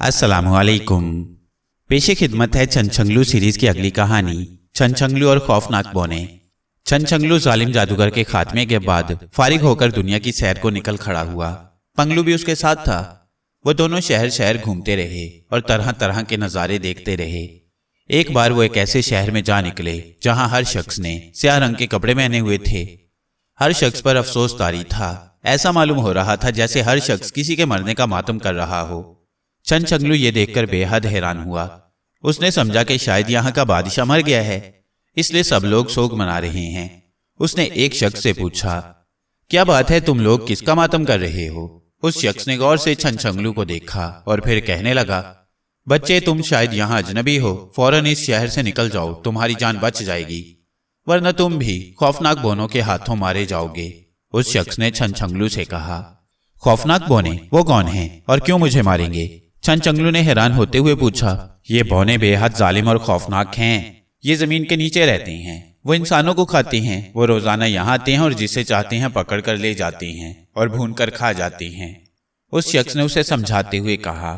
अस्सलाम वालेकुम। पेशे खिदमत है छनछंगलू सीरीज की अगली कहानी छनछंगलू और खौफनाक बौने। छनछंगलू जालिम जादूगर के खात्मे के बाद फारिग होकर दुनिया की सैर को निकल खड़ा हुआ। पंगलू भी उसके साथ था। वो दोनों शहर शहर घूमते रहे और तरह तरह के नज़ारे देखते रहे। एक बार वो एक ऐसे शहर में जा निकले जहां हर शख्स ने स्याह रंग के कपड़े पहने हुए थे। हर शख्स पर अफसोस तारी था। ऐसा मालूम हो रहा था जैसे हर शख्स किसी के मरने का मातम कर रहा हो। छनछंगलू ये देखकर बेहद हैरान हुआ। उसने समझा कि शायद यहाँ का बादशाह मर गया है, इसलिए सब लोग शोक मना रहे हैं। उसने एक शख्स से पूछा, क्या बात है, तुम लोग किसका मातम कर रहे हो? उस शख्स ने गौर से छनछंगलू को देखा और फिर कहने लगा, बच्चे तुम शायद यहाँ अजनबी हो, फौरन इस शहर से निकल जाओ, तुम्हारी जान बच जाएगी, वरना तुम भी खौफनाक बोनों के हाथों मारे जाओगे। उस शख्स ने छनछंगलू से कहा, खौफनाक बौने वो कौन हैं और क्यों मुझे मारेंगे? छनछंगलू ने हैरान होते हुए पूछा, ये बौने बेहद जालिम और खौफनाक हैं। ये जमीन के नीचे रहते हैं, वो इंसानों को खाते हैं। वो रोजाना यहाँ आते हैं और जिसे चाहते हैं पकड़ कर ले जाते हैं और भून कर खा जाते हैं। उस शख्स ने उसे समझाते हुए कहा,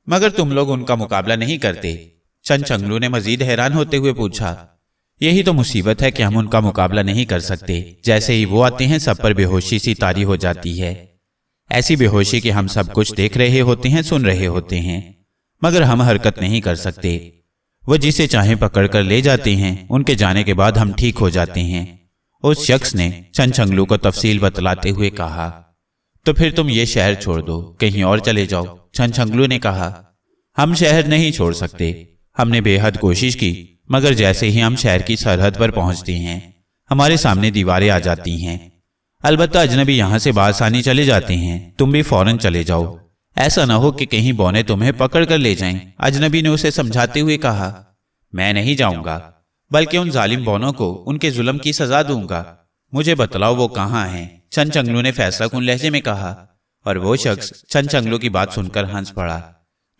मगर तुम लोग उनका मुकाबला नहीं करते। छनछंगलू ने मजीद हैरान होते हुए पूछा, यही तो मुसीबत है कि हम उनका मुकाबला नहीं कर सकते। जैसे ही वो आते हैं सब पर बेहोशी सी तारी हो जाती है, ऐसी बेहोशी कि हम सब कुछ देख रहे होते हैं, सुन रहे होते हैं, मगर हम हरकत नहीं कर सकते। वो जिसे चाहे पकड़ कर ले जाते हैं, उनके जाने के बाद हम ठीक हो जाते हैं। उस शख्स ने छनछंगलू को तफसील बतलाते हुए कहा, तो फिर तुम ये शहर छोड़ दो, कहीं और चले जाओ। छनछंगलू ने कहा, हम शहर नहीं छोड़ सकते। हमने बेहद कोशिश की, मगर जैसे ही हम शहर की सरहद पर पहुंचते हैं हमारे सामने दीवारें आ जाती हैं। अलबत्ता अजनबी यहाँ से बासानी चले जाते हैं, तुम भी फौरन चले जाओ, ऐसा न हो कि कहीं बौने तुम्हें पकड़ कर ले जाएं। अजनबी ने उसे समझाते हुए कहा, मैं नहीं जाऊंगा, बल्कि उन जालिम बौनों को उनके जुल्म की सजा दूंगा। मुझे बतलाओ वो कहाँ हैं? छनछंगलू ने फैसला कुन लहजे में कहा। और वो शख्स छनछंगलू की बात सुनकर हंस पड़ा।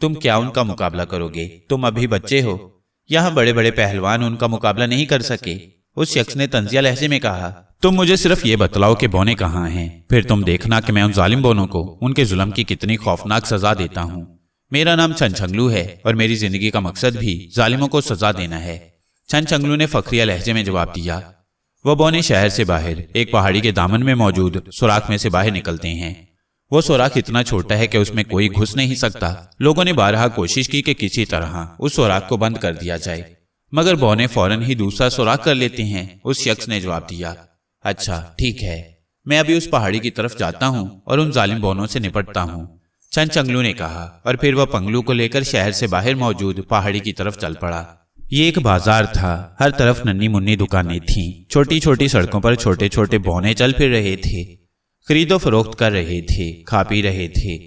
तुम क्या उनका मुकाबला करोगे? तुम अभी बच्चे हो, यहाँ बड़े बड़े पहलवान उनका मुकाबला नहीं कर सके। उस शख्स ने तंजिया लहजे में कहा, तुम मुझे सिर्फ ये बतलाओ कि बौने कहाँ हैं, फिर तुम देखना कि मैं उन जालिम बौनों को उनके जुल्म की कितनी खौफनाक सजा देता हूँ। मेरा नाम छनछंगलू है और मेरी जिंदगी का मकसद भी जालिमों को सजा देना है। छनछंगलू ने फखरिया लहजे में जवाब दिया। वो बौने शहर से बाहर एक पहाड़ी के दामन में मौजूद सुराख में से बाहर निकलते हैं। वो सुराख इतना छोटा है कि उसमें कोई घुस नहीं सकता। लोगों ने बारहा कोशिश की कि किसी तरह उस सुराख को बंद कर दिया जाए, मगर बौने फौरन ही दूसरा सुराख कर लेते हैं। उस शख्स ने जवाब दिया, अच्छा ठीक है, मैं अभी उस पहाड़ी की तरफ जाता हूँ और उन जालिम बौनों से निपटता हूँ। छनछंगलू ने कहा और फिर वह पंगलू को लेकर शहर से बाहर मौजूद पहाड़ी की तरफ चल पड़ा। ये एक बाजार था, हर तरफ नन्ही मुन्नी दुकानें थीं। छोटी छोटी सड़कों पर छोटे छोटे बौने चल फिर रहे थे, खरीदो फरोख्त कर रहे थे, खा पी रहे थे।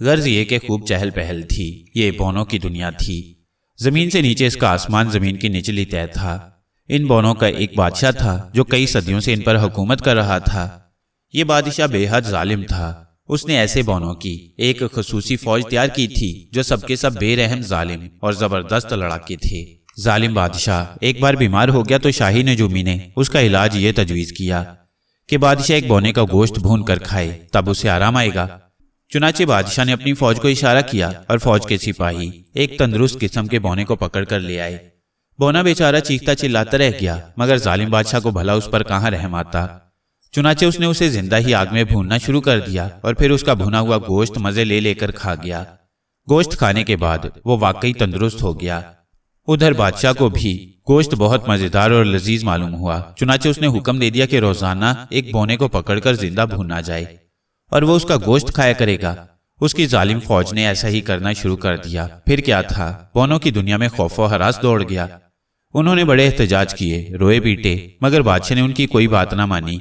गर्ज ये कि खूब चहल पहल थी। ये बौनों की दुनिया थी। जमीन से नीचे इसका आसमान जमीन की निचली तय था। इन बौनों का एक बादशाह था जो कई सदियों से इन पर हुकूमत कर रहा था। ये बादशाह बेहद जालिम था। उसने ऐसे बौनों की एक खसूसी फौज तैयार की थी जो सबके सब बेरहम, जालिम और जबरदस्त लड़ाके थे। जालिम बादशाह एक बार बीमार हो गया तो शाही नजूमी ने उसका इलाज ये तजवीज किया कि बादशाह एक बौने का गोश्त भून कर खाए, तब उसे आराम आएगा। चुनाचे बादशाह ने अपनी फौज को इशारा किया और फौज के सिपाही एक तंदुरुस्त किस्म के बौने को पकड़ कर ले आए। बौना बेचारा चीखता चिल्लाता रह गया, मगर जालिम बादशाह को भला उस पर कहाँ रहम आता। चुनाचे उसने उसे जिंदा ही आग में भूनना शुरू कर दिया और फिर उसका भुना हुआ गोश्त मजे ले लेकर खा गया। गोश्त खाने के बाद वो वाकई तंदुरुस्त हो गया। उधर बादशाह को भी गोश्त बहुत मजेदार और लजीज मालूम हुआ। चुनाचे उसने हुक्म दे दिया कि रोजाना एक बौने को पकड़कर जिंदा भूना जाए और वो उसका गोश्त खाया करेगा। उसकी जालिम फौज ने ऐसा ही करना शुरू कर दिया। फिर क्या था, बौनों की दुनिया में खौफो हरास दौड़ गया। उन्होंने बड़े एहतजाज किए, रोए पीटे, मगर बादशाह ने उनकी कोई बात ना मानी।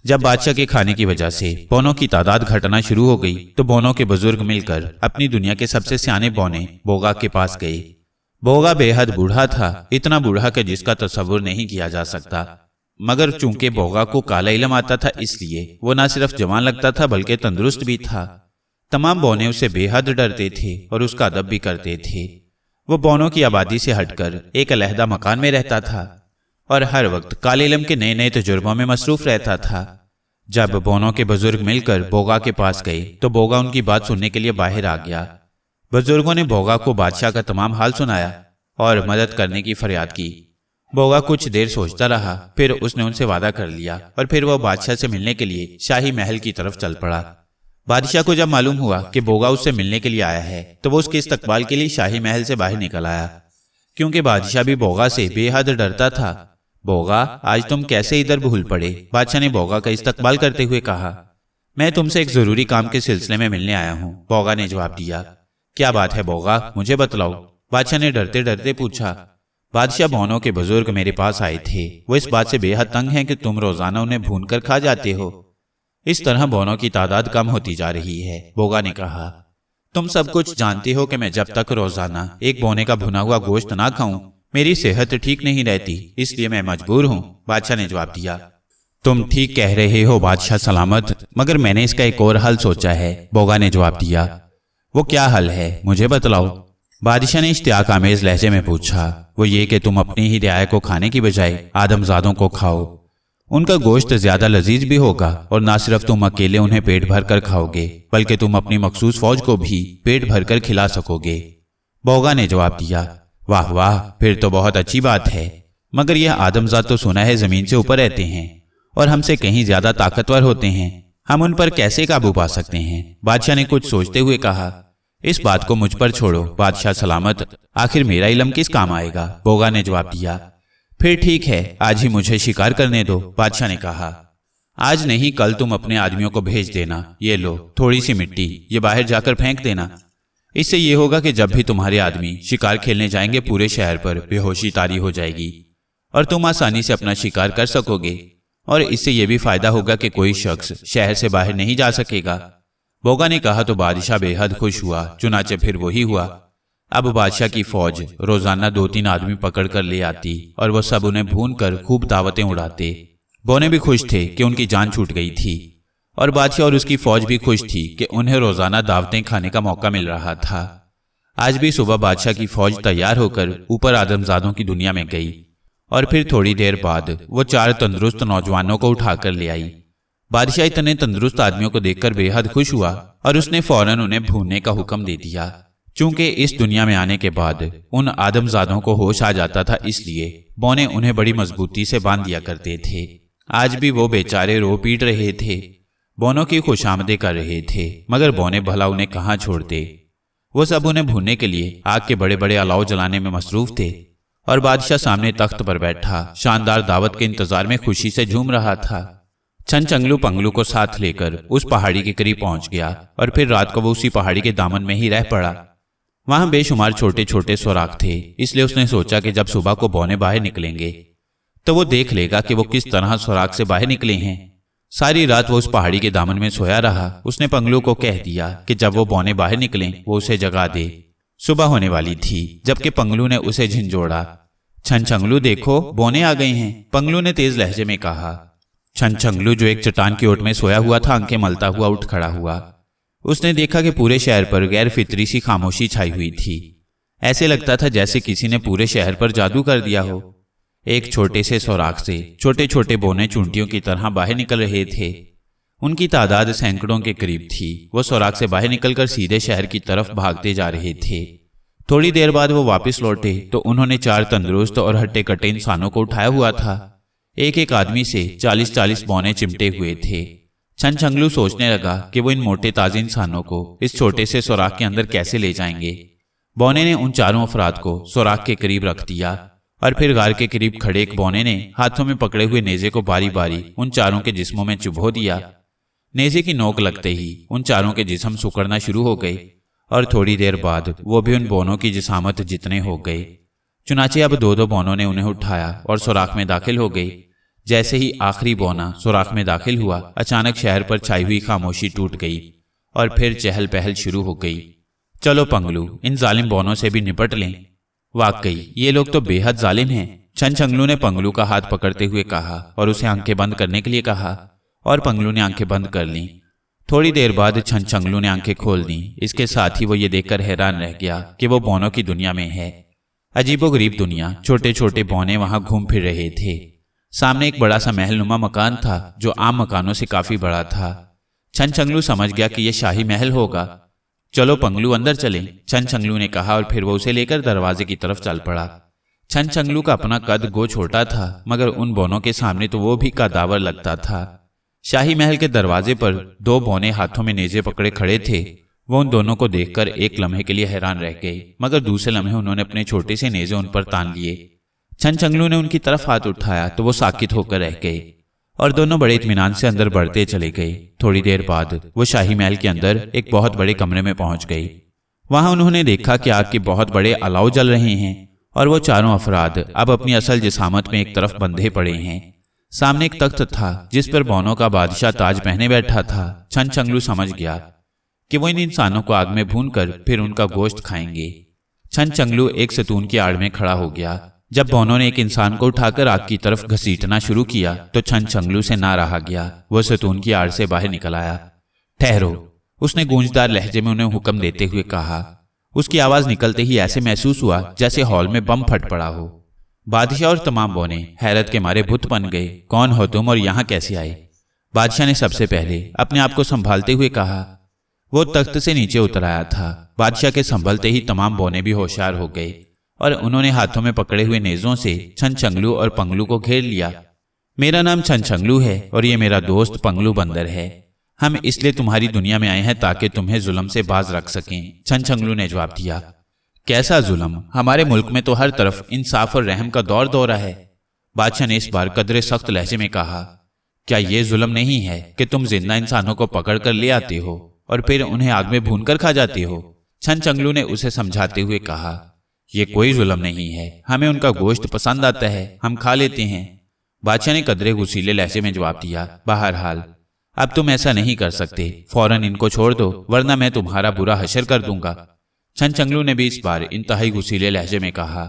जब बादशाह के खाने की वजह से बौनों की तादाद घटना शुरू हो गई तो बौनों के बुजुर्ग मिलकर अपनी दुनिया के सबसे सियाने बौने बोगा के पास गए। बोगा बेहद बूढ़ा था, इतना बूढ़ा कि जिसका तस्वुर नहीं किया जा सकता, मगर चूंकि बोगा को काला इल्म आता था इसलिए वो न सिर्फ जवान लगता था बल्कि तंदुरुस्त भी था। तमाम बौने उससे बेहद डरते थे और उसका अदब भी करते थे। वो बौनों की आबादी से हटकर एक अलहदा मकान में रहता था और हर वक्त काले इल्म के नए नए तजुर्बों में मसरूफ रहता था। जब बौनों के बुजुर्ग मिलकर बोगा के पास गए तो बोगा उनकी बात सुनने के लिए बाहर आ गया। बुजुर्गों ने भोगा को बादशाह का तमाम हाल सुनाया और मदद करने की फरियाद की। भोगा कुछ देर सोचता रहा, फिर उसने उनसे वादा कर लिया और फिर वह बादशाह से मिलने के लिए शाही महल की तरफ चल पड़ा। बादशाह को जब मालूम हुआ कि भोगा उससे मिलने के लिए आया है तो वो उसके इस्तकबाल के लिए शाही महल से बाहर निकल आया, क्योंकि बादशाह भी भोगा से बेहद डरता था। भोगा, आज तुम कैसे इधर भूल पड़े? बादशाह ने भोगा का इस्तकबाल करते हुए कहा। मैं तुमसे एक जरूरी काम के सिलसिले में मिलने आया हूँ, भोगा ने जवाब दिया। क्या बात है भोगा, मुझे बतलाओ, बादशाह ने डरते डरते पूछा। बादशाह, बोनो के बुजुर्ग मेरे पास आए थे। वो इस बात से बेहद तंग हैं कि तुम रोजाना उन्हें भून कर खा जाते हो। इस तरह बोनों की तादाद कम होती जा रही है, भोगा ने कहा। तुम सब कुछ जानते हो कि मैं जब तक रोजाना एक बोने का भुना हुआ गोश्त ना खाऊं मेरी सेहत ठीक नहीं रहती, इसलिए मैं मजबूर हूं, बादशाह ने जवाब दिया। तुम ठीक कह रहे हो बादशाह सलामत, मगर मैंने इसका एक और हल सोचा है, भोगा ने जवाब दिया। वो क्या हल है, मुझे बतलाओ, बादशाह ने इश्तियाक आमेज लहजे में पूछा। वो ये कि तुम अपनी ही रियाया को खाने की बजाय आदमजादों को खाओ। उनका गोश्त ज्यादा लजीज भी होगा और ना सिर्फ तुम अकेले उन्हें पेट भर कर खाओगे बल्कि तुम अपनी मखसूस फौज को भी पेट भर कर खिला सकोगे, भोगा ने जवाब दिया। वाह वाह, फिर तो बहुत अच्छी बात है, मगर यह आदमजाद तो सुना है जमीन से ऊपर रहते हैं और हमसे कहीं ज्यादा ताकतवर होते हैं, हम उन पर कैसे काबू पा सकते हैं? बादशाह ने कुछ सोचते हुए कहा। इस बात को मुझ पर छोड़ो बादशाह सलामत, आखिर मेरा इल्म किस काम आएगा, भोगा ने जवाब दिया। फिर ठीक है, आज ही मुझे शिकार करने दो, बादशाह ने कहा। आज नहीं, कल तुम अपने आदमियों को भेज देना। ये लो थोड़ी सी मिट्टी, ये बाहर जाकर फेंक देना। इससे ये होगा कि जब भी तुम्हारे आदमी शिकार खेलने जाएंगे पूरे शहर पर बेहोशी तारी हो जाएगी और तुम आसानी से अपना शिकार कर सकोगे, और इससे यह भी फायदा होगा कि कोई शख्स शहर से बाहर नहीं जा सकेगा। भोगा ने कहा तो बादशाह बेहद खुश हुआ, चुनाचे फिर वही हुआ। अब बादशाह की फौज रोजाना 2-3 आदमी पकड़ कर ले आती और वह सब उन्हें भून कर खूब दावतें उड़ाते। बोने भी खुश थे कि उनकी जान छूट गई थी और बादशाह और उसकी फौज भी खुश थी कि उन्हें रोजाना दावतें खाने का मौका मिल रहा था। आज भी सुबह बादशाह की फौज तैयार होकर ऊपर आदमजादों की दुनिया में गई और फिर थोड़ी देर बाद वो 4 तंदुरुस्त नौजवानों को उठाकर ले आई। बादशाह इतने तंदुरुस्त आदमियों को देखकर बेहद खुश हुआ और उसने फौरन उन्हें भूनने का हुक्म दे दिया। चूंकि इस दुनिया में आने के बाद उन आदमजादों को होश आ जाता था, इसलिए बोने उन्हें बड़ी मजबूती से बांध दिया करते थे। आज भी वो बेचारे रो पीट रहे थे, बोनों की खुशामदें कर रहे थे, मगर बोने भला उन्हें कहाँ छोड़ते। वो सब उन्हें भूनने के लिए आग के बड़े बड़े अलाव जलाने में मसरूफ थे और बादशाह सामने तख्त पर बैठा शानदार दावत के इंतजार में खुशी से झूम रहा था। छनचंगलू पंगलू को साथ लेकर उस पहाड़ी के करीब पहुंच गया और फिर रात को वो उसी पहाड़ी के दामन में ही रह पड़ा। वहां बेशुमार छोटे छोटे सुराख थे, इसलिए उसने सोचा कि जब सुबह को बोने बाहर निकलेंगे तो वो देख लेगा कि वो किस तरह सुराख से बाहर निकले हैं। सारी रात वो उस पहाड़ी के दामन में सोया रहा। उसने पंगलू को कह दिया कि जब वो बोने बाहर निकलें वो उसे जगा दे। सुबह होने वाली थी जबकि पंगलू ने उसे झिंझोड़ा। छनछंगलू देखो, बोने आ गए हैं, पंगलू ने तेज लहजे में कहा। छनछंगलू जो एक चट्टान की ओट में सोया हुआ था, आंखें मलता हुआ उठ खड़ा हुआ। उसने देखा कि पूरे शहर पर गैर फितरी सी खामोशी छाई हुई थी। ऐसे लगता था जैसे किसी ने पूरे शहर पर जादू कर दिया हो। एक छोटे से सुराख से छोटे छोटे बोने चूंटियों की तरह बाहर निकल रहे थे। उनकी तादाद सैकड़ों के करीब थी। वो सुराख से बाहर निकलकर सीधे शहर की तरफ भागते जा रहे थे। थोड़ी देर बाद वो वापस लौटे तो उन्होंने 4 तंदुरुस्त और हट्टे कट्टे इंसानों को उठाया हुआ था। एक एक आदमी से 40-40 बोने चिमटे हुए थे। छनछंगलू सोचने लगा कि वो इन मोटे ताजे इंसानों को इस छोटे से सुराख के अंदर कैसे ले जाएंगे। बोने ने उन 4 अफराद को सुराख के करीब रख दिया और फिर गार के करीब खड़े एक बोने ने हाथों में पकड़े हुए नेजे को बारी बारी उन 4 के जिस्मों में चुभो दिया। नेजे की नोक लगते ही उन 4 के जिस्म सुकड़ना शुरू हो गए और थोड़ी देर बाद वो भी उन बोनों की जिसामत जितने हो गए। चुनाचे अब 2-2 बोनों ने उन्हें उठाया और सुराख में दाखिल हो गए। जैसे ही आखिरी बोना सुराख में दाखिल हुआ, अचानक शहर पर छाई हुई खामोशी टूट गई और फिर चहल पहल शुरू हो गई। चलो पंगलू, इन जालिम बोनों से भी निपट लें। वाकई ये लोग तो बेहद जालिम हैं, छनछंगलू ने पंगलू का हाथ पकड़ते हुए कहा और उसे आंखें बंद करने के लिए कहा और पंगलू ने आंखें बंद कर लीं। थोड़ी देर बाद छनछंगलू ने आंखें खोल दी। इसके साथ ही वो ये देखकर हैरान रह गया कि वो बोनों की दुनिया में है। अजीबोगरीब दुनिया। छोटे छोटे बोने वहां घूम फिर रहे थे। सामने एक बड़ा सा महलनुमा मकान था जो आम मकानों से काफी बड़ा था। छनछंगलू समझ गया कि यह शाही महल होगा। चलो पंगलू अंदर चलें, छनछंगलू ने कहा और फिर वो उसे लेकर दरवाजे की तरफ चल पड़ा। छनछंगलू का अपना कद गो छोटा था, मगर उन बौनों के सामने तो वो भी कदावर लगता था। शाही महल के दरवाजे पर दो बौने हाथों में नेजे पकड़े खड़े थे। वो उन दोनों को देखकर एक लम्हे के लिए हैरान रह गए, मगर दूसरे लम्हे उन्होंने अपने छोटे से नेजे उन पर तान लिए। छनछंगलू ने उनकी तरफ हाथ उठाया तो वो साकित होकर रह गए और दोनों बड़े इत्मीनान से अंदर बढ़ते चले गए। थोड़ी देर बाद वो शाही महल के अंदर एक बहुत बड़े कमरे में पहुंच गए। वहां उन्होंने देखा कि आग के बहुत बड़े अलाव जल रहे हैं और वो चारों अफराद अब अपनी असल जिसामत में एक तरफ बंधे पड़े हैं। सामने एक तख्त था जिस पर बौनों का बादशाह ताज पहने बैठा था। छनछंगलू समझ गया कि वो इन इंसानों को आग में भूनकर फिर उनका गोश्त खाएंगे। छनछंगलू एक सतून की आड़ में खड़ा हो गया। जब बौनों ने एक इंसान को उठाकर आग की तरफ घसीटना शुरू किया तो छनछंगलू से ना रहा गया। वो सतून की आड़ से बाहर निकल आया। ठहरो, उसने गूंजदार लहजे में उन्हें हुक्म देते हुए कहा। उसकी आवाज निकलते ही ऐसे महसूस हुआ जैसे हॉल में बम फट पड़ा हो। बादशाह और तमाम बौने हैरत के मारे भुत बन गए। कौन हो तुम और यहां कैसे आए? बादशाह ने सबसे पहले अपने आप को संभालते हुए कहा। वो तख्त से नीचे उतर आया था। बादशाह के संभलते ही तमाम बौने भी होशियार हो गए और उन्होंने हाथों में पकड़े हुए नेजों से छनछंगलू और पंगलू को घेर लिया। मेरा नाम छनछंगलू है और ये मेरा दोस्त पंगलू बंदर है। हम इसलिए तुम्हारी दुनिया में आए हैं ताकि तुम्हें जुल्म से बाज रख सकें। छनछंगलू ने जवाब दिया। कैसा जुल्म? हमारे मुल्क में तो हर तरफ इंसाफ और रहम का दौर दौरा है। बादशाह ने इस बार कदरे सख्त लहजे में कहा। क्या ये जुल्म नहीं है कि तुम जिंदा इंसानों को पकड़ कर ले आते हो और फिर उन्हें आग में भूनकर खा जाते हो? छनछंगलू ने उसे समझाते हुए कहा। ये कोई जुल्म नहीं है, हमें उनका गोश्त पसंद आता है, हम खा लेते हैं। बादशाह ने कदरे गुसीले लहजे में जवाब दिया। बहरहाल अब तुम ऐसा नहीं कर सकते, फौरन इनको छोड़ दो वरना मैं तुम्हारा बुरा हशर कर दूंगा। छनछंगलू ने भी इस बार इंतहाई गुसीले लहजे में कहा।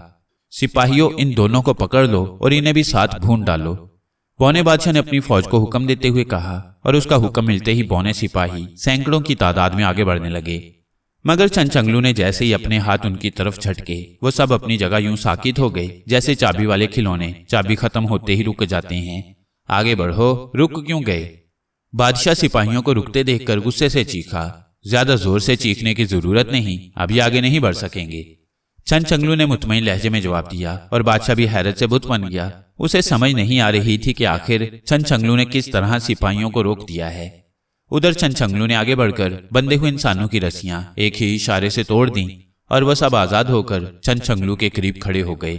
सिपाहियों, इन दोनों को पकड़ लो और इन्हें भी साथ भून डालो। बौने बादशाह ने अपनी फौज को हुक्म देते हुए कहा और उसका हुक्म मिलते ही बौने सिपाही सैकड़ों की तादाद में आगे बढ़ने लगे। मगर छनछंगलू ने जैसे ही अपने हाथ उनकी तरफ झटके वो सब अपनी जगह यूं साकित हो गए जैसे चाबी वाले खिलौने चाबी खत्म होते ही रुक जाते हैं। आगे बढ़ो, रुक क्यों गए? बादशाह सिपाहियों को रुकते देखकर गुस्से से चीखा। ज्यादा जोर से चीखने की जरूरत नहीं, अभी आगे नहीं बढ़ सकेंगे। छनछंगलू ने मुतमईन लहजे में जवाब दिया और बादशाह भी हैरत से बुत बन गया। उसे समझ नहीं आ रही थी कि आखिर छनछंगलू ने किस तरह सिपाहियों को रोक दिया है। उधर छनछंगलू ने आगे बढ़कर बंधे हुए इंसानों की रस्सियां एक ही इशारे से तोड़ दी और वह सब आजाद होकर छनछंगलू के करीब खड़े हो गए।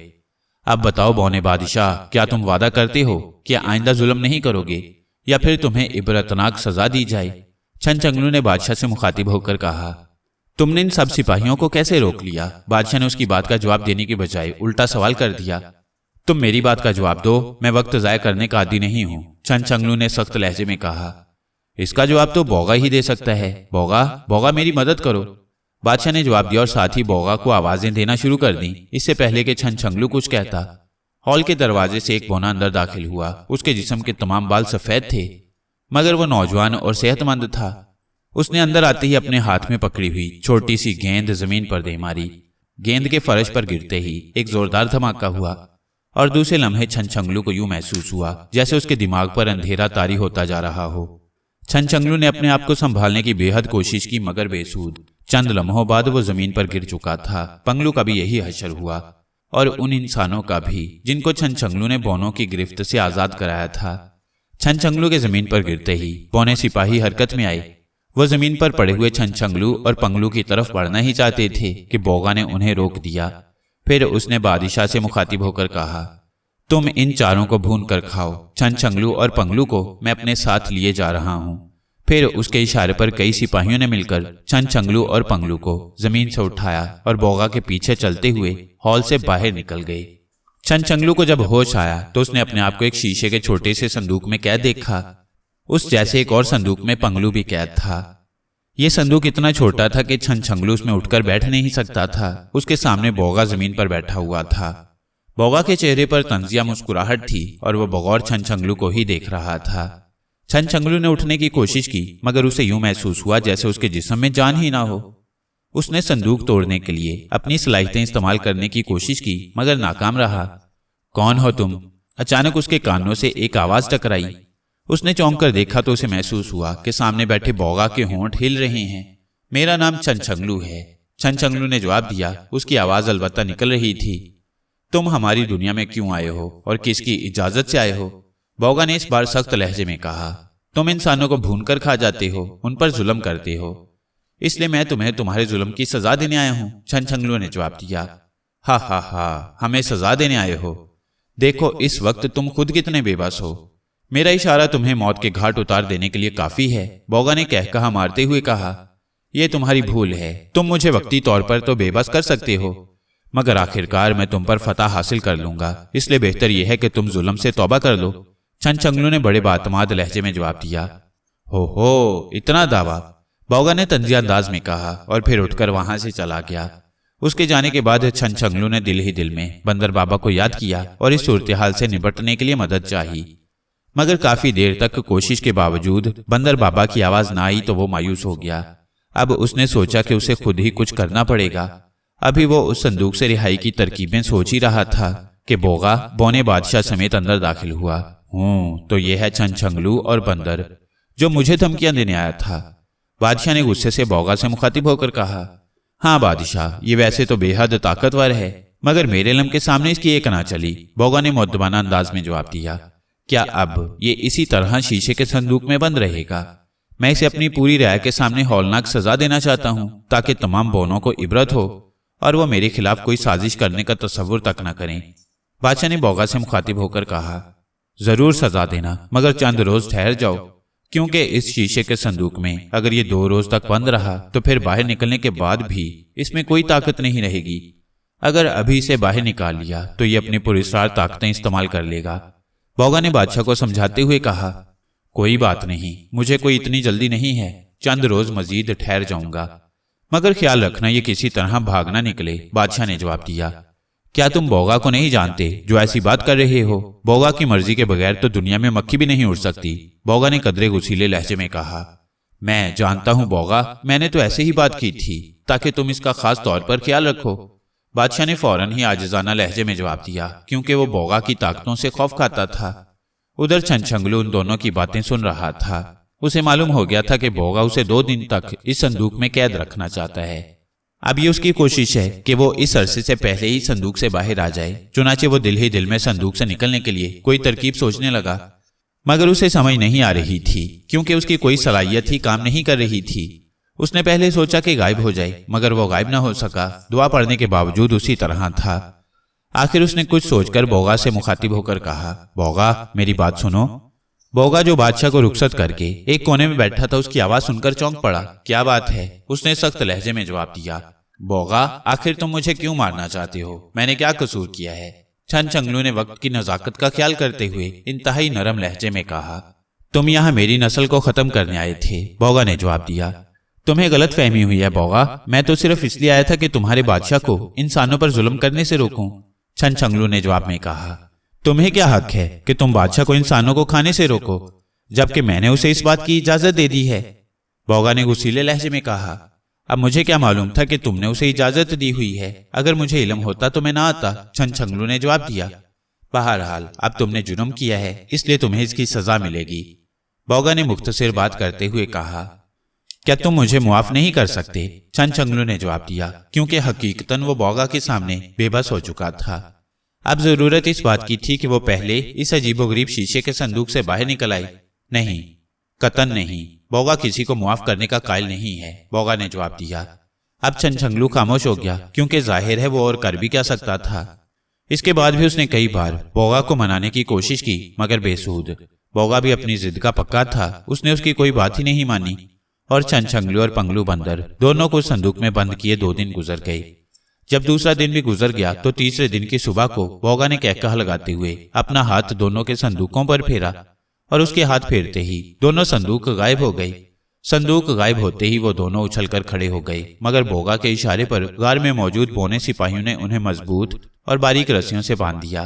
अब बताओ बौने बादशाह, क्या तुम वादा करते हो कि आइंदा जुल्म नहीं करोगे या फिर तुम्हें इबरतनाक सजा दी जाए? छनछंगलू ने बादशाह से मुखातिब होकर कहा। तुमने इन सब सिपाहियों को कैसे रोक लिया? बादशाह ने उसकी बात का जवाब देने की बजाय उल्टा सवाल कर दिया। तुम मेरी बात का जवाब दो, मैं वक्त जाया करने का आदी नहीं हूं। छनछंगलू ने सख्त लहजे में कहा। इसका जवाब तो बौगा ही दे सकता है। बौगा, बौगा मेरी मदद करो। बादशाह ने जवाब दिया और साथ ही बौगा को आवाजें देना शुरू कर दी। इससे पहले कि छनछंगलू कुछ कहता, हॉल के दरवाजे से एक बौना अंदर दाखिल हुआ। उसके जिस्म के तमाम बाल सफेद थे मगर वो नौजवान और सेहतमंद था। उसने अंदर आते ही अपने हाथ में पकड़ी हुई छोटी सी गेंद जमीन पर दे मारी। गेंद के फर्श पर गिरते ही एक जोरदार धमाका हुआ और दूसरे लम्हे छनछंगलू को यूं महसूस हुआ जैसे उसके दिमाग पर अंधेरा तारी होता जा रहा हो। छनछंगलू ने अपने आप को संभालने की बेहद कोशिश की मगर बेसूद। चंद लम्हों बाद वो जमीन पर गिर चुका था। पंगलू का भी यही हशर हुआ और उन इंसानों का भी जिनको छनछंगलू ने बौनों की गिरफ्त से आजाद कराया था। छनछंगलू के जमीन पर गिरते ही बौने सिपाही हरकत में आए। वो जमीन पर पड़े हुए छनछंगलू और पंगलू की तरफ बढ़ना ही चाहते थे कि बौगा ने उन्हें रोक दिया। फिर उसने बादशाह से मुखातिब होकर कहा, तुम इन चारों को भून कर खाओ। छनछंगलू और पंगलू को मैं अपने साथ लिए जा रहा हूं। फिर उसके इशारे पर कई सिपाहियों ने मिलकर छनछंगलू और पंगलू को जमीन से उठाया और बौगा के पीछे चलते हुए हॉल से बाहर निकल गए। छनछंगलू को जब होश आया तो उसने अपने आप को एक शीशे के छोटे से संदूक में कैद देखा। उस जैसे एक और संदूक में पंगलू भी कैद था। यह संदूक इतना छोटा था कि छनछंगलू उसमें उठकर बैठ नहीं सकता था। उसके सामने बौगा जमीन पर बैठा हुआ था। बौगा के चेहरे पर तंजिया मुस्कुराहट थी और वह बगौर छनछंगलू को ही देख रहा था। छनछंगलू ने उठने की कोशिश की मगर उसे यूं महसूस हुआ जैसे उसके जिस्म में जान ही ना हो। उसने संदूक तोड़ने के लिए अपनी सलाहियतें इस्तेमाल करने की कोशिश की मगर नाकाम रहा। कौन हो तुम? अचानक उसके कानों से एक आवाज टकराई। उसने चौंक कर देखा तो उसे महसूस हुआ कि सामने बैठे बौगा के होंठ हिल रहे हैं। میرا نام چھنچھنگلو ہے۔ چھنچھنگلو نے جواب دیا، اس کی آواز البتہ نکل رہی تھی۔ تم ہماری دنیا میں کیوں آئے ہو اور کس کی اجازت سے آئے ہو؟ بوغا نے اس بار سخت لہجے میں کہا۔ تم انسانوں کو بھون کر کھا جاتے ہو، ان پر ظلم کرتے ہو، اس لیے میں تمہیں تمہارے ظلم کی سزا دینے آیا ہوں۔ چھنچھنگلو نے جواب دیا۔ ہا ہا ہا، ہمیں سزا دینے آئے ہو؟ دیکھو اس وقت تم خود کتنے بے بس ہو، میرا اشارہ تمہیں موت کے گھاٹ اتار دینے کے لیے کافی ہے۔ بوغا نے کہہ کہا مارتے ہوئے کہا، یہ تمہاری بھول ہے، تم مجھے وقتی طور پر تو بے بس کر سکتے ہو، مگر آخرکار میں تم پر فتح حاصل کر لوں گا، اس لیے بہتر یہ ہے کہ تم ظلم سے توبہ کر لو۔ چھنچھنگلو نے بڑے باعتماد لہجے میں جواب دیا۔ ہو اتنا دعویٰ، بوغا نے طنزیہ انداز میں کہا اور پھر اٹھ کر وہاں سے چلا گیا۔ اس کے جانے کے بعد چھنچھنگلو نے دل ہی دل میں بندر بابا کو یاد کیا اور اس صورتحال سے نپٹنے کے لیے مدد چاہی، مگر کافی دیر تک کوشش کے باوجود بندر بابا کی آواز نہ آئی تو وہ مایوس ہو گیا۔ اب اس نے سوچا کہ اسے خود ہی کچھ کرنا پڑے گا۔ ابھی وہ اس صندوق سے رہائی کی ترکیبیں سوچ ہی رہا تھا کہ بوغا بونے بادشاہ سمیت اندر داخل ہوا۔ تو یہ ہے چھنچھنگلو اور بندر جو مجھے دھمکیاں دینے آیا تھا۔ بادشاہ نے غصے سے بوغا سے مخاطب ہو کر کہا، ہاں بادشاہ، یہ ویسے تو بے حد طاقتور ہے، مگر میرے علم کے سامنے اس کی ایک نہ چلی۔ بوغا نے مؤدبانہ انداز میں جواب دیا، کیا اب یہ اسی طرح شیشے کے صندوق میں بند رہے گا؟ میں اسے اپنی پوری رعایا کے سامنے ہولناک سزا دینا چاہتا ہوں تاکہ تمام بونوں کو عبرت ہو اور وہ میرے خلاف کوئی سازش کرنے کا تصور تک نہ کریں۔ بادشاہ نے بوغا سے مخاطب ہو کر کہا، ضرور سزا دینا، مگر چند روز ٹھہر جاؤ، کیونکہ اس شیشے کے صندوق میں اگر یہ 2 روز تک بند رہا تو پھر باہر نکلنے کے بعد بھی اس میں کوئی طاقت نہیں رہے گی۔ اگر ابھی سے باہر نکال لیا تو یہ اپنی پراسرار طاقتیں استعمال کر لے گا۔ بوغا نے بادشاہ کو سمجھاتے ہوئے کہا، کوئی بات نہیں، مجھے کوئی اتنی جلدی نہیں ہے، چند روز مزید ٹھہر جاؤں گا، مگر خیال رکھنا یہ کسی طرح بھاگ نہ نکلے۔ بادشاہ نے جواب دیا، کیا تم بوغا کو نہیں جانتے جو ایسی بات کر رہے ہو؟ بوغا کی مرضی کے بغیر تو دنیا میں مکھی بھی نہیں اڑ سکتی۔ بوغا نے قدرے غصیلے لہجے میں کہا، میں جانتا ہوں بوغا، میں نے تو ایسے ہی بات کی تھی تاکہ تم اس کا خاص طور پر خیال رکھو۔ بادشاہ نے فوراً ہی عاجزانہ لہجے میں جواب دیا، کیونکہ وہ بوغا کی طاقتوں سے خوف کھاتا تھا۔ ادھر چھنچھنگلو ان دونوں کی باتیں سن رہا تھا۔ اسے معلوم ہو گیا تھا کہ بوغا اسے 2 دن تک اس صندوق میں قید رکھنا چاہتا ہے۔ اب یہ اس کی کوشش ہے کہ وہ اس عرصے سے پہلے ہی صندوق سے باہر آ جائے۔ چنانچہ وہ دل ہی دل میں صندوق سے نکلنے کے لیے کوئی ترکیب سوچنے لگا، مگر اسے سمجھ نہیں آ رہی تھی، کیونکہ اس کی کوئی صلاحیت ہی کام نہیں کر رہی تھی۔ اس نے پہلے سوچا کہ غائب ہو جائے، مگر وہ غائب نہ ہو سکا، دعا پڑھنے کے باوجود اسی طرح تھا۔ آخر اس نے کچھ سوچ کر بوغا سے مخاطب ہو کر کہا، بوغا میری بات سنو۔ بوغا جو بادشاہ کو رخصت کر کے ایک کونے میں بیٹھا تھا، اس کی آواز سن کر چونک پڑا۔ کیا بات ہے؟ اس نے سخت لہجے میں جواب دیا۔ بوغا، آخر تم مجھے کیوں مارنا چاہتے ہو؟ میں نے کیا قصور کیا ہے؟ چھنچھنگلو نے وقت کی نزاکت کا خیال کرتے ہوئے انتہائی نرم لہجے میں کہا، تم یہاں میری نسل کو ختم کرنے آئے تھے۔ بوغا نے جواب دیا، تمہیں غلط فہمی ہوئی ہے بوغا، میں تو صرف اس لیے آیا تھا کہ تمہارے بادشاہ کو انسانوں پر ظلم کرنے سے روکوں۔ چھنچھنگلو نے جواب میں کہا، تمہیں کیا حق ہے کہ تم بادشاہ کو انسانوں کو کھانے سے روکو، جبکہ میں نے اسے اس بات کی اجازت دے دی ہے؟ بوغا نے غصیلے لہجے میں کہا، اب مجھے کیا معلوم تھا کہ تم نے اسے اجازت دی ہوئی ہے؟ اگر مجھے علم ہوتا تو میں نہ آتا۔ چھنچھنگلو نے جواب دیا، بہرحال اب تم نے جرم کیا ہے، اس لیے تمہیں اس کی سزا ملے گی۔ بوغا نے مختصر بات کرتے ہوئے کہا، کیا تم مجھے معاف نہیں کر سکتے؟ چھنچھنگلو نے جواب دیا، کیونکہ حقیقتاً وہ بوغا کے سامنے بے بس ہو چکا تھا۔ اب ضرورت اس بات کی تھی کہ وہ پہلے اس عجیب و غریب شیشے کے صندوق سے باہر نکل آئے۔ نہیں، قطعاً نہیں، بوغا کسی کو معاف کرنے کا قائل نہیں ہے۔ بوغا نے جواب دیا۔ اب چھنچھنگلو خاموش ہو گیا، کیونکہ ظاہر ہے وہ اور کر بھی کیا سکتا تھا۔ اس کے بعد بھی اس نے کئی بار بوغا کو منانے کی کوشش کی، مگر بے سود۔ بوغا بھی اپنی ضد کا پکا تھا، اس نے اس کی کوئی بات ہی نہیں مانی، اور چھنچھنگلو اور پنگلو بندر دونوں کو صندوق میں بند کیے 2 دن گزر گئے۔ جب دوسرا دن بھی گزر گیا تو تیسرے دن کی صبح کو بوغا نے کہکہا لگاتے ہوئے اپنا ہاتھ دونوں کے صندوقوں پر پھیرا، اور اس کے ہاتھ پھیرتے ہی دونوں صندوق غائب ہو گئے۔ صندوق غائب ہوتے ہی وہ دونوں اچھل کر کھڑے ہو گئے، مگر بوغا کے اشارے پر غار میں موجود بونے سپاہیوں نے انہیں مضبوط اور باریک رسیوں سے باندھ دیا۔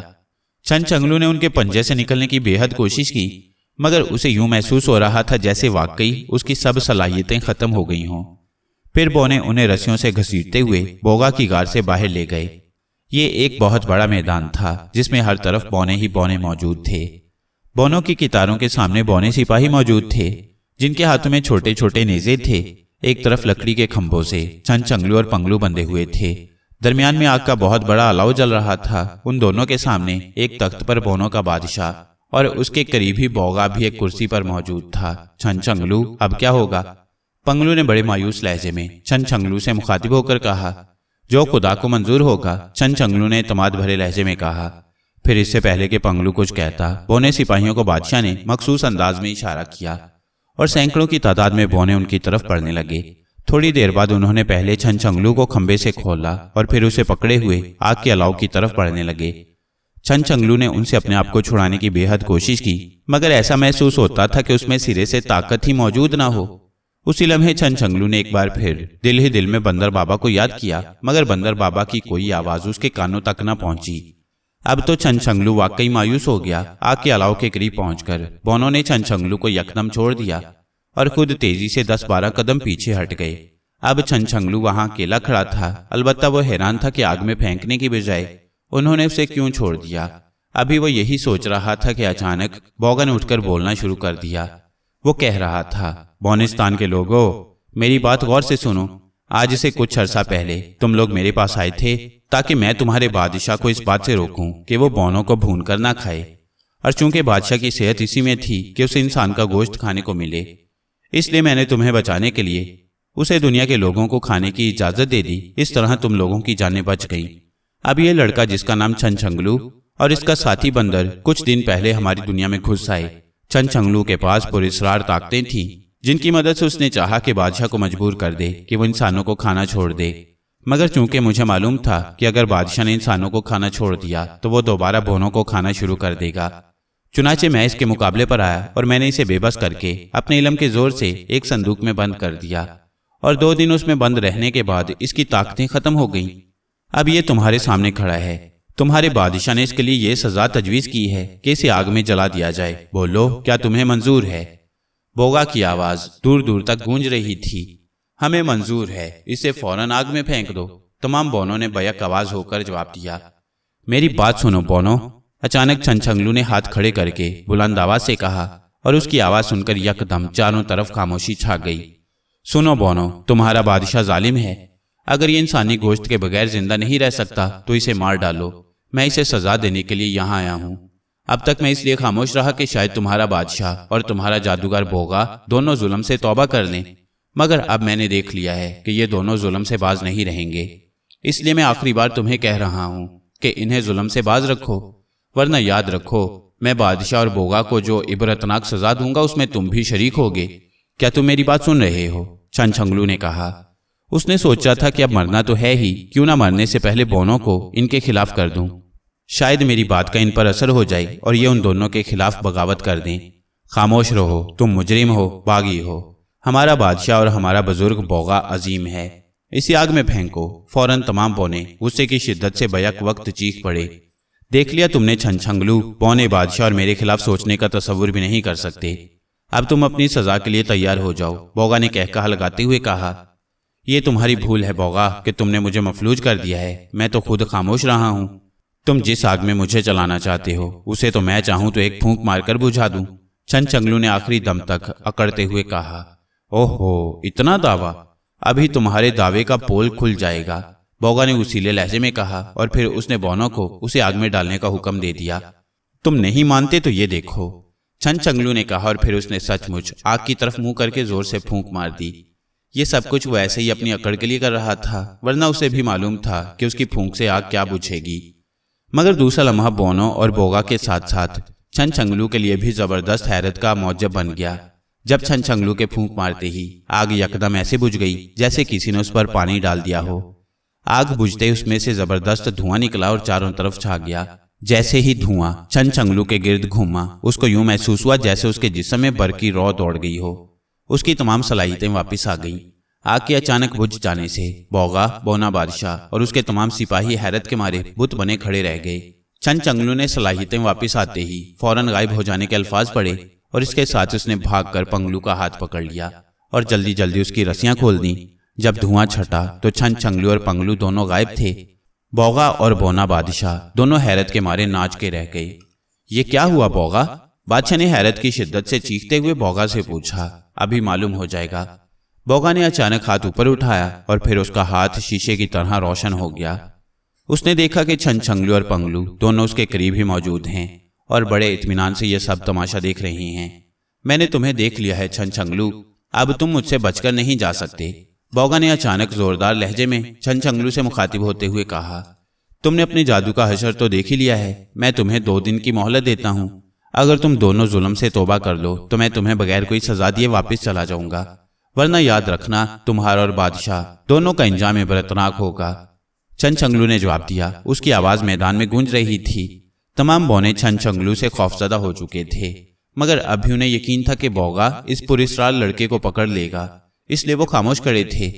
چھنچھنگلو نے ان کے پنجے سے نکلنے کی بے حد کوشش کی، مگر اسے یوں محسوس ہو رہا تھا جیسے واقعی اس کی سب صلاحیتیں ختم ہو گئی ہوں۔ پھر بونے انہیں رسیوں سے گھسیٹتے ہوئے بوغا کی غار سے باہر لے گئے۔ یہ ایک بہت بڑا میدان تھا جس میں ہر طرف بونے ہی بونے موجود تھے۔ بونوں کی قطاروں کے سامنے بونے سپاہی موجود تھے، جن کے ہاتھوں میں چھوٹے چھوٹے نیزے تھے۔ एक तरफ लकड़ी के खंभों से छनछंगलू और पंगलू बंधे हुए थे, दरमियान में आग का बहुत बड़ा अलाव जल रहा था। उन दोनों के सामने एक तख्त पर बोनों का बादशाह और उसके करीब ही बौगा भी एक कुर्सी पर मौजूद था। छनछंगलू, अब क्या होगा? पंगलू ने बड़े मायूस लहजे में छनछंगलू से मुखातिब होकर कहा। जो खुदा को मंजूर होगा, छनछंगलू ने तमाद भरे लहजे में कहा। फिर इससे पहले कि पंगलू कुछ कहता, बौने सिपाहियों को बादशाह ने मखसूस अंदाज में इशारा किया और सैकड़ों की तादाद में बौने उनकी तरफ पड़ने लगे। थोड़ी देर बाद उन्होंने पहले छनछंगलू को खंबे से खोला और फिर उसे पकड़े हुए आग के अलाव की तरफ बढ़ने लगे। छनछंगलू ने उनसे अपने आप को छुड़ाने की बेहद कोशिश की, मगर ऐसा महसूस होता था कि उसमें सिरे से ताकत ही मौजूद ना हो। उसी लम्हे छनछंगलू ने एक बार फिर दिल ही दिल में बंदर बाबा को याद किया, मगर बंदर बाबा की कोई आवाज उसके कानों तक न पहुंची। अब तो छनछंगलू वाकई मायूस हो गया। आग के अलाव के करीब पहुंचकर बोनों ने छनछंगलू को यकदम छोड़ दिया और खुद तेजी से 10-12 कदम पीछे हट गए। अब छनछंगलू वहां अकेला खड़ा था। अलबत्ता वो हैरान था कि आग में फेंकने की बजाय उन्होंने उसे क्यों छोड़ दिया। अभी वो यही सोच रहा था कि अचानक बौगा ने उठकर बोलना शुरू कर दिया। वो कह रहा था, बौनिस्तान के लोगों, मेरी बात गौर से सुनो। आज से कुछ अरसा पहले तुम लोग मेरे पास आए थे ताकि मैं तुम्हारे बादशाह को इस बात से रोकूं कि वो बौनों को भून कर ना खाए, और चूंकि बादशाह की सेहत इसी में थी कि उसे इंसान का गोश्त खाने को मिले, इसलिए मैंने तुम्हें बचाने के लिए उसे दुनिया के लोगों को खाने की इजाजत दे दी। इस तरह तुम लोगों की जानें बच गई। अब ये लड़का जिसका नाम छनछंगलू और इसका साथी बंदर कुछ दिन पहले हमारी दुनिया में घुस आए। छनछंगलू के पास पुरस्कार ताकतें थीं जिनकी मदद से उसने चाहा कि बादशाह को मजबूर कर दे कि वो इंसानों को खाना छोड़ दे, मगर चूंकि मुझे मालूम था कि अगर बादशाह ने इंसानों को खाना छोड़ दिया तो वो दोबारा बोनों को खाना शुरू कर देगा। चुनाचे मैं इसके मुकाबले पर आया और मैंने इसे बेबस करके अपने इल्म के जोर से एक संदूक में बंद कर दिया, और 2 दिन उसमें बंद रहने के बाद इसकी ताकतें खत्म हो गईं। अब ये तुम्हारे सामने खड़ा है। तुम्हारे बादशाह ने इसके लिए ये सजा तजवीज की है कि इसे आग में जला दिया जाए। बोलो, क्या तुम्हें मंजूर है? बोगा की आवाज दूर दूर तक गूंज रही थी। हमें मंजूर है, इसे फौरन आग में फेंक दो। तमाम बोनों ने बैक आवाज होकर जवाब दिया। मेरी बात सुनो बोनो, अचानक छनछंगलू ने हाथ खड़े करके बुलंद आवाज से कहा, और उसकी आवाज सुनकर यकदम चारों तरफ खामोशी छा गई। सुनो बोनो, तुम्हारा बादशाह जालिम है। अगर ये इंसानी गोश्त के बगैर जिंदा नहीं रह सकता तो इसे मार डालो। मैं इसे सजा देने के लिए यहाँ आया हूँ। अब तक मैं इसलिए खामोश रहा कि शायद तुम्हारा बादशाह और तुम्हारा जादूगर बोगा दोनों जुल्म से तौबा कर लें, मगर अब मैंने देख लिया है कि ये दोनों जुल्म से बाज नहीं रहेंगे। इसलिए मैं आखिरी बार तुम्हें कह रहा हूँ कि इन्हें जुल्म से बाज रखो, वरना याद रखो मैं बादशाह और बोगा को जो इबरतनाक सजा दूंगा उसमें तुम भी शरीक होगे। क्या तुम मेरी बात सुन रहे हो? छनछंगलू ने कहा। उसने सोचा था कि अब मरना तो है ही, क्यों ना मरने से पहले बोनों को इनके खिलाफ कर दूं। शायद मेरी बात का इन पर असर हो जाए और ये उन दोनों के खिलाफ बगावत कर दें। खामोश रहो, तुम मुजरिम हो, बागी हो। हमारा बादशाह और हमारा बुजुर्ग बोगा अजीम है। इसी आग में फेंको। फौरन तमाम बोने गुस्से की शिद्दत से बैक वक्त चीख पड़े। देख लिया तुमने छनछंगलू, बोने बादशाह और मेरे खिलाफ सोचने का तस्वुर भी नहीं कर सकते। अब तुम अपनी सजा के लिए तैयार हो जाओ। बोगा ने कहकहा लगाते हुए कहा, ये तुम्हारी भूल है बोगा कि तुमने मुझे मफलूज कर दिया है। मैं तो खुद खामोश रहा हूँ। तुम जिस आग में मुझे चलाना चाहते हो उसे तो मैं चाहूं तो एक फूंक मारकर बुझा दूं। छनछंगलू ने आखिरी दम तक अकड़ते हुए कहा। ओहो, इतना दावा? अभी तुम्हारे दावे का पोल खुल जाएगा, बोगा ने उसीले लहजे में कहा, और फिर उसने बोनों को उसे आग में डालने का हुक्म दे दिया। तुम नहीं मानते तो ये देखो, छनछंगलू ने कहा, और फिर उसने सचमुच आग की तरफ मुंह करके जोर से फूंक मार दी। ये सब कुछ वो ऐसे ही अपनी अकड़ के लिए कर रहा था, वरना उसे भी मालूम था कि उसकी फूंक से आग क्या बुझेगी। मगर दूसरा लम्हा बोनों और बोगा के साथ साथ छनछंगलू के लिए भी जबरदस्त हैरत का मौजब बन गया। जब छनछंगलू के फूंक मारते ही आग यकदम ऐसे बुझ गई जैसे किसी ने उस पर पानी डाल दिया हो। आग बुझते उसमें से जबरदस्त धुआं निकला और चारों तरफ छा गया। जैसे ही धुआं छनछंगलू के गिर्द घूमा, उसको यूं महसूस हुआ जैसे उसके जिस्म में बर्फ की रौ दौड़ गई हो। उसकी तमाम सलाहियतें वापस आ गईं। आग के अचानक बुझ जाने से बोगा, बोना बादशाह और उसके तमाम सिपाही हैरत के मारे बुत बने खड़े रह गए। छनछंगलू ने सलाहियतें वापस आते ही फौरन गायब हो जाने के अल्फाज पड़े, और इसके साथ उसने भागकर पंगलू का हाथ पकड़ लिया और जल्दी जल्दी उसकी रस्सियां खोल दी। जब धुआं छटा तो छनछंगलू और पंगलू दोनों गायब थे। बोगा और बोना बादशाह दोनों हैरत के मारे नाच के रह गए। ये क्या हुआ बोगा? बादशाह ने हैरत की शिद्दत से चीखते हुए बोगा से पूछा। अभी मालूम हो जाएगा। बोगा ने अचानक हाथ ऊपर उठाया और फिर उसका हाथ शीशे की तरह रोशन हो गया। उसने देखा कि छनछंगलू और पंगलू दोनों उसके करीब ही मौजूद हैं और बड़े इत्मीनान से यह सब तमाशा देख रही हैं। मैंने तुम्हें देख लिया है छनछंगलू, अब तुम मुझसे बचकर नहीं जा सकते। बोगा ने अचानक जोरदार लहजे में छनछंगलू से मुखातिब होते हुए कहा, तुमने अपने जादू का हशर तो देख ही लिया है। मैं तुम्हें 2 दिन की मोहलत देता हूँ। अगर तुम दोनों जुल्म से तौबा कर लो तो मैं तुम्हें बगैर कोई सजा दिए वापस चला जाऊंगा, वरना याद रखना तुम्हारा और बादशाह दोनों का इंजाम इबरतनाक होगा। छनछंगलू ने जवाब दिया। उसकी आवाज मैदान में गूंज रही थी। तमाम बौने छनछंगलू से खौफजदा हो चुके थे, मगर अभी उन्हें यकीन था कि बोगा इस पुरस्रार लड़के को पकड़ लेगा, इसलिए वो खामोश खड़े थे।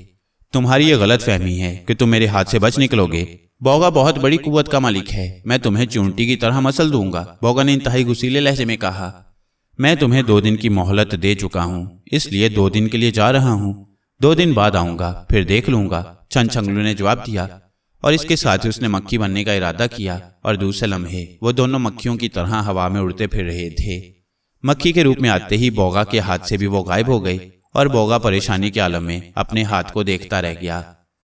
तुम्हारी ये गलत फहमी है कि तुम मेरे हाथ से बच निकलोगे। बोगा बहुत बड़ी कुव्वत का मालिक है, मैं तुम्हें चूंटी की तरह मसल दूंगा। बोगा ने इंतहाई गुस्सीले लहजे में कहा, मैं तुम्हें 2 दिन की मोहलत दे चुका हूं, इसलिए 2 दिन के लिए जा रहा हूं। 2 दिन बाद आऊंगा, फिर देख लूंगा। छनछंगलू ने जवाब दिया और इसके साथ ही उसने मक्खी बनने का इरादा किया और दूसरे लम्हे वो दोनों मक्खियों की तरह हवा में उड़ते फिर रहे थे। मक्खी के रूप में आते ही बोगा के हाथ से भी वो गायब हो गए और बोगा परेशानी के आलम में अपने हाथ को देखता रह गया।